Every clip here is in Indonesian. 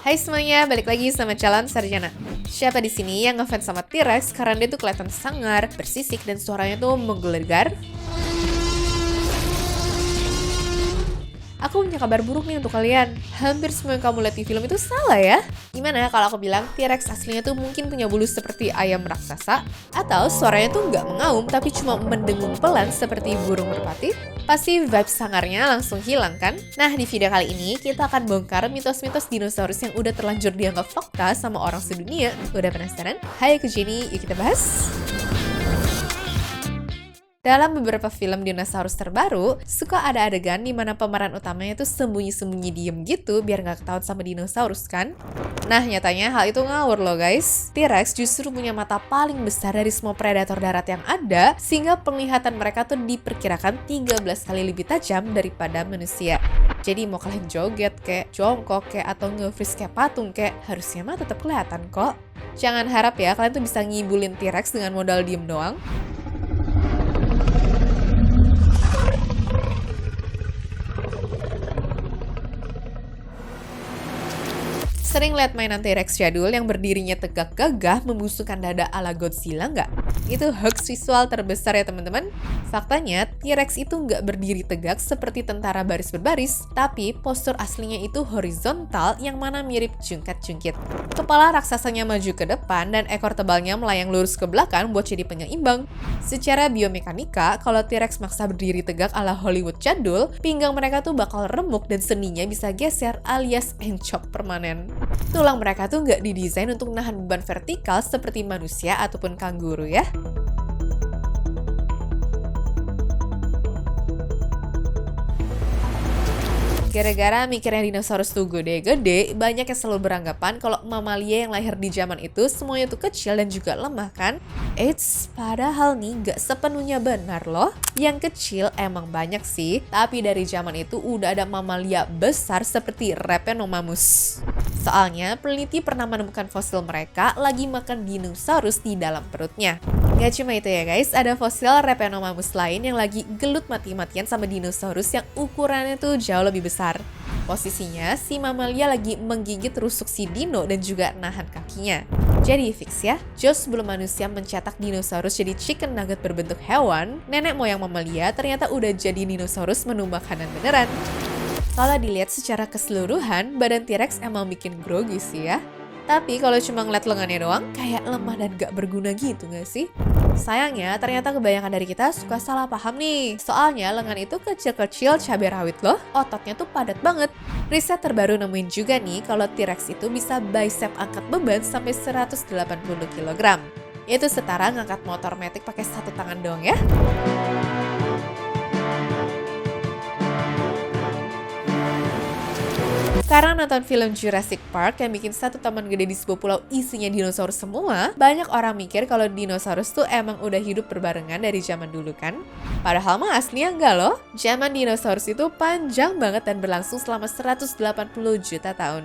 Hai semuanya, balik lagi sama calon sarjana. Siapa di sini yang ngefans sama T-Rex karena dia tuh kelihatan sangar, bersisik, dan suaranya tuh menggelegar? Aku punya kabar buruk nih untuk kalian. Hampir semua yang kamu lihat di film itu salah ya. Gimana kalau aku bilang T-Rex aslinya tuh mungkin punya bulu seperti ayam raksasa? Atau suaranya tuh nggak mengaum tapi cuma mendengung pelan seperti burung merpati? Pasti vibe sangarnya langsung hilang kan? Nah, di video kali ini kita akan bongkar mitos-mitos dinosaurus yang udah terlanjur dianggap fakta sama orang sedunia. Udah penasaran? Hai, aku Jenny, yuk kita bahas! Dalam beberapa film dinosaurus terbaru, suka ada adegan di mana pemeran utamanya tuh sembunyi-sembunyi diem gitu biar nggak ketahuan sama dinosaurus kan? Nah, nyatanya hal itu ngawur loh guys. T-Rex justru punya mata paling besar dari semua predator darat yang ada, sehingga penglihatan mereka tuh diperkirakan 13 kali lebih tajam daripada manusia. Jadi mau kalian joget kayak jongkok kayak atau nge-freeze kayak patung kayak harusnya mah tetap kelihatan kok. Jangan harap ya kalian tuh bisa ngibulin T-Rex dengan modal diem doang. Sering lihat mainan T-Rex jadul yang berdirinya tegak gagah membusungkan dada ala Godzilla nggak? Itu hoax visual terbesar ya teman-teman. Faktanya, T-Rex itu nggak berdiri tegak seperti tentara baris berbaris, tapi postur aslinya itu horizontal yang mana mirip jungkat-jungkit. Kepala raksasanya maju ke depan dan ekor tebalnya melayang lurus ke belakang buat jadi penyeimbang. Secara biomekanika, kalau T-Rex maksa berdiri tegak ala Hollywood jadul, pinggang mereka tuh bakal remuk dan seninya bisa geser alias encok permanen. Tulang mereka tuh nggak didesain untuk nahan beban vertikal seperti manusia ataupun kanguru ya. Gara-gara mikirnya dinosaurus tuh gede-gede, banyak yang selalu beranggapan kalau mamalia yang lahir di zaman itu semuanya tuh kecil dan juga lemah kan? Eits, padahal nih gak sepenuhnya benar loh. Yang kecil emang banyak sih, tapi dari zaman itu udah ada mamalia besar seperti Repenomamus. Soalnya, peneliti pernah menemukan fosil mereka lagi makan dinosaurus di dalam perutnya. Gak cuma itu ya guys, ada fosil Repenomamus lain yang lagi gelut mati-matian sama dinosaurus yang ukurannya tuh jauh lebih besar. Posisinya, si mamalia lagi menggigit rusuk si dino dan juga nahan kakinya. Jadi fix ya, jauh sebelum manusia mencetak dinosaurus jadi chicken nugget berbentuk hewan, nenek moyang mamalia ternyata udah jadi dinosaurus menu makanan beneran. Kalau dilihat secara keseluruhan, badan T-Rex emang bikin grogi sih ya. Tapi kalau cuma ngeliat lengannya doang, kayak lemah dan gak berguna gitu gak sih? Sayangnya, ternyata kebanyakan dari kita suka salah paham nih. Soalnya lengan itu kecil-kecil cabai rawit loh, ototnya tuh padat banget. Riset terbaru nemuin juga nih kalau T-Rex itu bisa bicep angkat beban sampai 180 kg. Itu setara ngangkat motor metik pakai satu tangan doang ya. Karena nonton film Jurassic Park yang bikin satu taman gede di sebuah pulau isinya dinosaurus semua, banyak orang mikir kalau dinosaurus tuh emang udah hidup berbarengan dari zaman dulu kan? Padahal mah aslinya enggak loh. Zaman dinosaurus itu panjang banget dan berlangsung selama 180 juta tahun.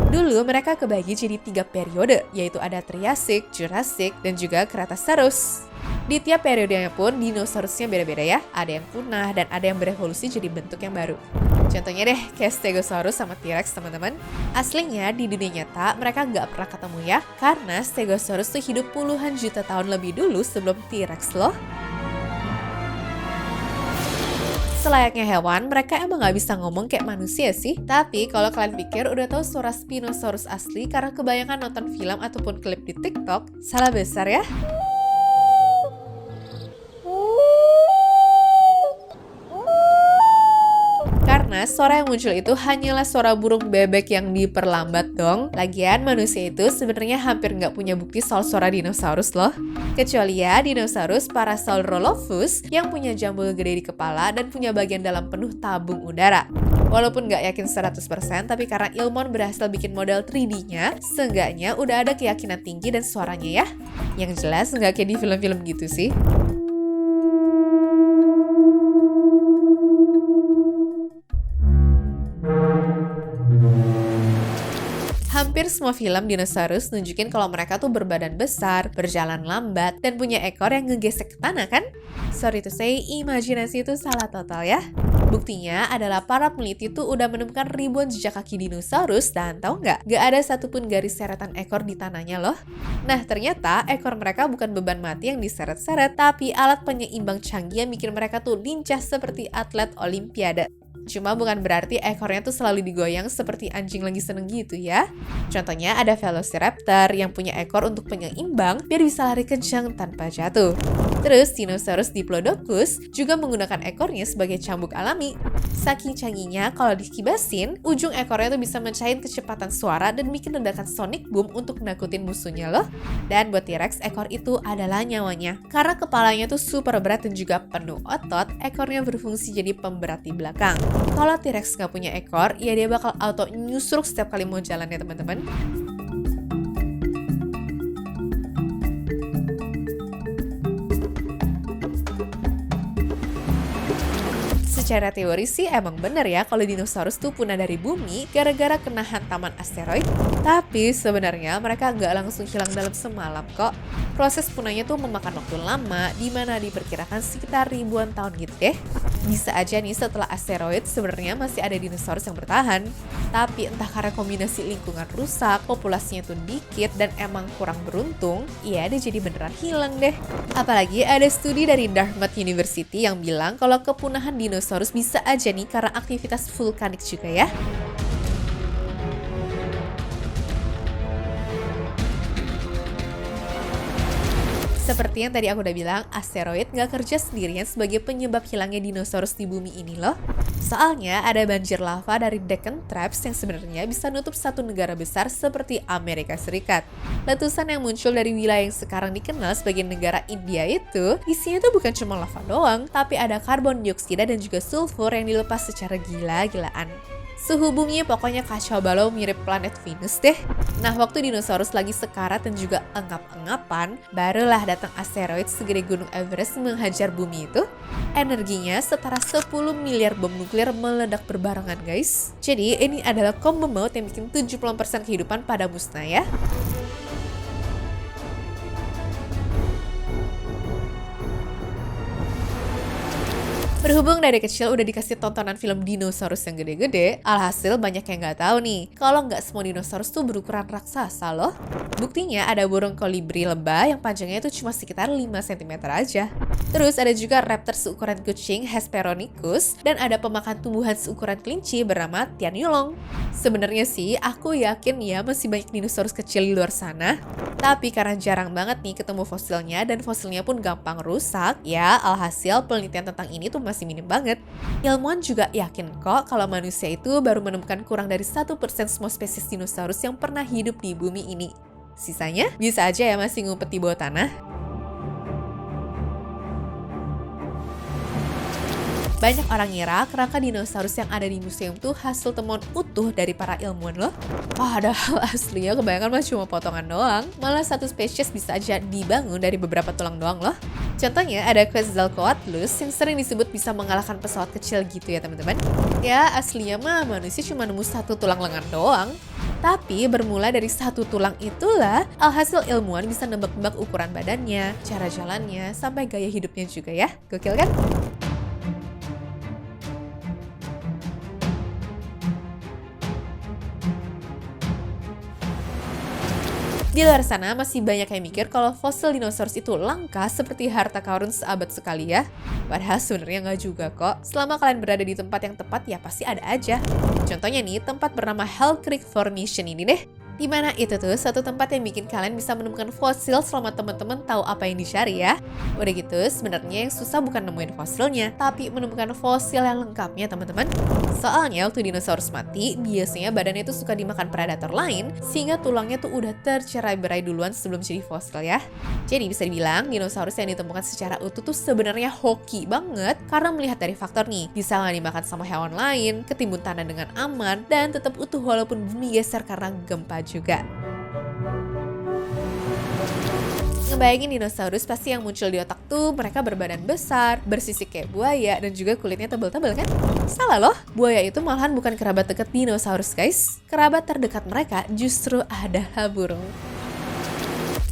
Dulu mereka kebagi jadi 3 periode, yaitu ada Triassic, Jurassic, dan juga Cretaceous. Di tiap periodenya pun dinosaurusnya beda-beda ya, ada yang punah dan ada yang berevolusi jadi bentuk yang baru. Contohnya deh, kayak Stegosaurus sama T-Rex teman-teman. Aslinya di dunia nyata mereka nggak pernah ketemu ya, karena Stegosaurus tuh hidup puluhan juta tahun lebih dulu sebelum T-Rex loh. Selayaknya hewan, mereka emang nggak bisa ngomong kayak manusia sih. Tapi kalau kalian pikir udah tahu suara Spinosaurus asli karena kebanyakan nonton film ataupun klip di TikTok, salah besar ya. Karena suara yang muncul itu hanyalah suara burung bebek yang diperlambat dong. Lagian manusia itu sebenarnya hampir nggak punya bukti soal suara dinosaurus loh. Kecuali ya dinosaurus Parasaurolophus yang punya jambul gede di kepala dan punya bagian dalam penuh tabung udara. Walaupun nggak yakin 100%, tapi karena ilmuwan berhasil bikin model 3D-nya, seenggaknya udah ada keyakinan tinggi dan suaranya ya. Yang jelas nggak kayak di film-film gitu sih. Hampir semua film dinosaurus nunjukin kalau mereka tuh berbadan besar, berjalan lambat, dan punya ekor yang ngegesek ke tanah kan? Sorry to say, imajinasi itu salah total ya. Buktinya adalah para peneliti tuh udah menemukan ribuan jejak kaki dinosaurus dan tahu nggak? Gak ada satupun garis seretan ekor di tanahnya loh. Nah ternyata ekor mereka bukan beban mati yang diseret-seret, tapi alat penyeimbang canggih yang bikin mereka tuh lincah seperti atlet olimpiade. Cuma bukan berarti ekornya tuh selalu digoyang seperti anjing lagi seneng gitu ya. Contohnya ada Velociraptor yang punya ekor untuk penyeimbang biar bisa lari kencang tanpa jatuh. Terus Dinosaurus Diplodocus juga menggunakan ekornya sebagai cambuk alami. Saking canggihnya kalau dikibasin, ujung ekornya tuh bisa mencahin kecepatan suara dan bikin ledakan sonic boom untuk nakutin musuhnya loh. Dan buat T-Rex, ekor itu adalah nyawanya. Karena kepalanya tuh super berat dan juga penuh otot, ekornya berfungsi jadi pemberat di belakang. Kalau T-Rex nggak punya ekor, ya dia bakal auto nyusruk setiap kali mau jalan ya teman-teman. Secara teori sih emang bener ya kalau dinosaurus tuh punah dari bumi gara-gara kena hantaman asteroid. Tapi sebenarnya mereka nggak langsung hilang dalam semalam kok. Proses punahnya tuh memakan waktu lama, di mana diperkirakan sekitar ribuan tahun gitu deh. Bisa aja nih setelah asteroid sebenarnya masih ada dinosaurus yang bertahan. Tapi entah karena kombinasi lingkungan rusak, populasinya tuh dikit, dan emang kurang beruntung, ya dia jadi beneran hilang deh. Apalagi ada studi dari Dartmouth University yang bilang kalau kepunahan dinosaurus bisa aja nih karena aktivitas vulkanik juga ya. Seperti yang tadi aku udah bilang, asteroid nggak kerja sendirian sebagai penyebab hilangnya dinosaurus di bumi ini loh. Soalnya ada banjir lava dari Deccan Traps yang sebenarnya bisa nutup satu negara besar seperti Amerika Serikat. Letusan yang muncul dari wilayah yang sekarang dikenal sebagai negara India itu, isinya tuh bukan cuma lava doang, tapi ada karbon dioksida dan juga sulfur yang dilepas secara gila-gilaan. Suhu bumi pokoknya kacau balau mirip planet Venus deh. Nah, waktu dinosaurus lagi sekarat dan juga engap-engapan, barulah datang asteroid segede gunung Everest menghajar bumi itu. Energinya setara 10 miliar bom nuklir meledak berbarengan guys. Jadi ini adalah combo maut yang bikin 70% kehidupan pada musnah ya. Berhubung dari kecil udah dikasih tontonan film dinosaurus yang gede-gede, alhasil banyak yang nggak tahu nih, kalau nggak semua dinosaurus tuh berukuran raksasa loh. Buktinya ada burung kolibri lebah yang panjangnya itu cuma sekitar 5 cm aja. Terus ada juga raptor seukuran kucing Hesperonychus, dan ada pemakan tumbuhan seukuran kelinci bernama Tianyulong. Sebenarnya sih, aku yakin ya masih banyak dinosaurus kecil di luar sana. Tapi karena jarang banget nih ketemu fosilnya dan fosilnya pun gampang rusak, ya alhasil penelitian tentang ini tuh masih minim banget. Ilmuwan juga yakin kok kalau manusia itu baru menemukan kurang dari 1% semua spesies dinosaurus yang pernah hidup di bumi ini. Sisanya bisa aja ya masih ngumpet di bawah tanah. Banyak orang ngira kerangka dinosaurus yang ada di museum tuh hasil temuan utuh dari para ilmuwan loh. Padahal aslinya kebanyakan mah cuma potongan doang. Malah satu spesies bisa aja dibangun dari beberapa tulang doang loh. Contohnya ada Quetzalcoatlus yang sering disebut bisa mengalahkan pesawat kecil gitu ya teman-teman. Ya aslinya mah manusia cuma nemu satu tulang lengan doang. Tapi bermula dari satu tulang itulah alhasil ilmuwan bisa nebak-nebak ukuran badannya, cara jalannya, sampai gaya hidupnya juga ya. Gokil kan? Di luar sana masih banyak yang mikir kalau fosil dinosaurus itu langka seperti harta karun seabad sekali ya. Padahal sebenarnya nggak juga kok. Selama kalian berada di tempat yang tepat ya pasti ada aja. Contohnya nih tempat bernama Hell Creek Formation ini deh. Dimana itu tuh satu tempat yang bikin kalian bisa menemukan fosil selama teman-teman tahu apa yang dicari ya. Udah gitu sebenarnya yang susah bukan nemuin fosilnya, tapi menemukan fosil yang lengkapnya teman-teman. Soalnya waktu dinosaurus mati, biasanya badannya itu suka dimakan predator lain, sehingga tulangnya tuh udah tercerai-berai duluan sebelum jadi fosil ya. Jadi bisa dibilang dinosaurus yang ditemukan secara utuh tuh sebenarnya hoki banget karena melihat dari faktor nih, bisa nggak dimakan sama hewan lain, ketimbun tanah dengan aman, dan tetap utuh walaupun bumi geser karena gempa juga. Ngebayangin dinosaurus pasti yang muncul di otak tuh mereka berbadan besar, bersisik kayak buaya, dan juga kulitnya tebal-tebal kan? Salah loh, buaya itu malahan bukan kerabat dekat dinosaurus guys. Kerabat terdekat mereka justru adalah burung.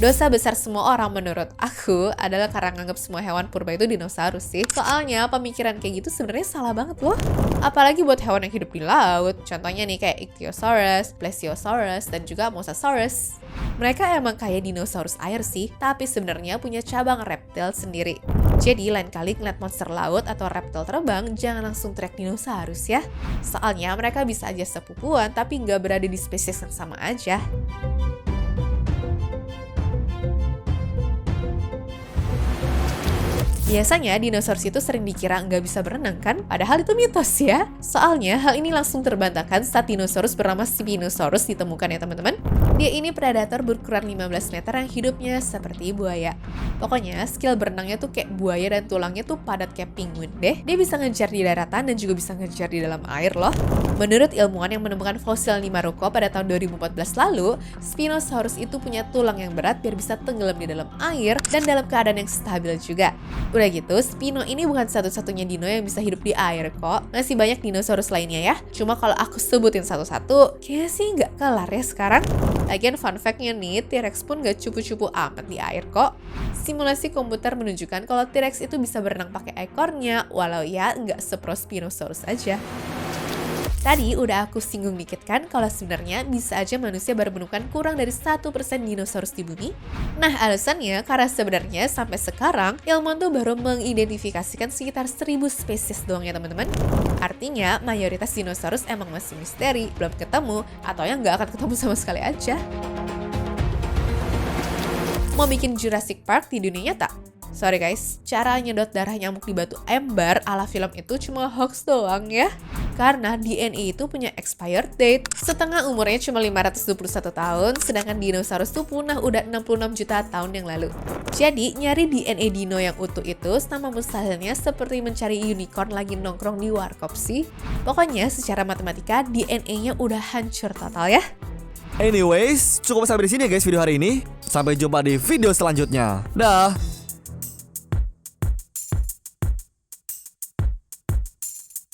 Dosa besar semua orang menurut aku adalah karena nganggap semua hewan purba itu dinosaurus sih. Soalnya pemikiran kayak gitu sebenarnya salah banget loh. Apalagi buat hewan yang hidup di laut. Contohnya nih kayak Ichthyosaurus, Plesiosaurus, dan juga Mosasaurus. Mereka emang kayak dinosaurus air sih, tapi sebenarnya punya cabang reptil sendiri. Jadi lain kali ngeliat monster laut atau reptil terbang, jangan langsung teriak dinosaurus ya. Soalnya mereka bisa aja sepupuan tapi nggak berada di spesies yang sama aja. Biasanya dinosaurus itu sering dikira nggak bisa berenang kan? Padahal itu mitos ya. Soalnya hal ini langsung terbantahkan saat dinosaurus bernama Spinosaurus ditemukan ya teman-teman. Dia ini predator berukuran 15 meter yang hidupnya seperti buaya. Pokoknya skill berenangnya tuh kayak buaya dan tulangnya tuh padat kayak penguin deh. Dia bisa ngejar di daratan dan juga bisa ngejar di dalam air loh. Menurut ilmuwan yang menemukan fosil Nimaruko pada tahun 2014 lalu, Spinosaurus itu punya tulang yang berat biar bisa tenggelam di dalam air dan dalam keadaan yang stabil juga. Udah gitu, Spino ini bukan satu-satunya dino yang bisa hidup di air kok. Masih banyak dinosaurus lainnya ya. Cuma kalau aku sebutin satu-satu, kayaknya sih nggak kelar ya sekarang. Lagian fun fact-nya nih, T-Rex pun nggak cupu-cupu amat di air kok. Simulasi komputer menunjukkan kalau T-Rex itu bisa berenang pakai ekornya, walau ya nggak sepro Spinosaurus aja. Tadi udah aku singgung dikit kan kalau sebenarnya bisa aja manusia baru menemukan kurang dari 1% dinosaurus di bumi. Nah alasannya karena sebenarnya sampai sekarang ilmuwan tuh baru mengidentifikasikan sekitar 1000 spesies doang ya teman-teman. Artinya mayoritas dinosaurus emang masih misteri, belum ketemu, atau yang nggak akan ketemu sama sekali aja. Mau bikin Jurassic Park di dunia nyata? Sorry guys, cara nyedot darah nyamuk di batu embar ala film itu cuma hoax doang ya. Karena DNA itu punya expired date. Setengah umurnya cuma 521 tahun, sedangkan dinosaurus tuh punah udah 66 juta tahun yang lalu. Jadi, nyari DNA dino yang utuh itu sama mustahilnya seperti mencari unicorn lagi nongkrong di warkop sih. Pokoknya secara matematika DNA-nya udah hancur total ya. Anyways, cukup sampai di sini ya guys video hari ini. Sampai jumpa di video selanjutnya. Dah.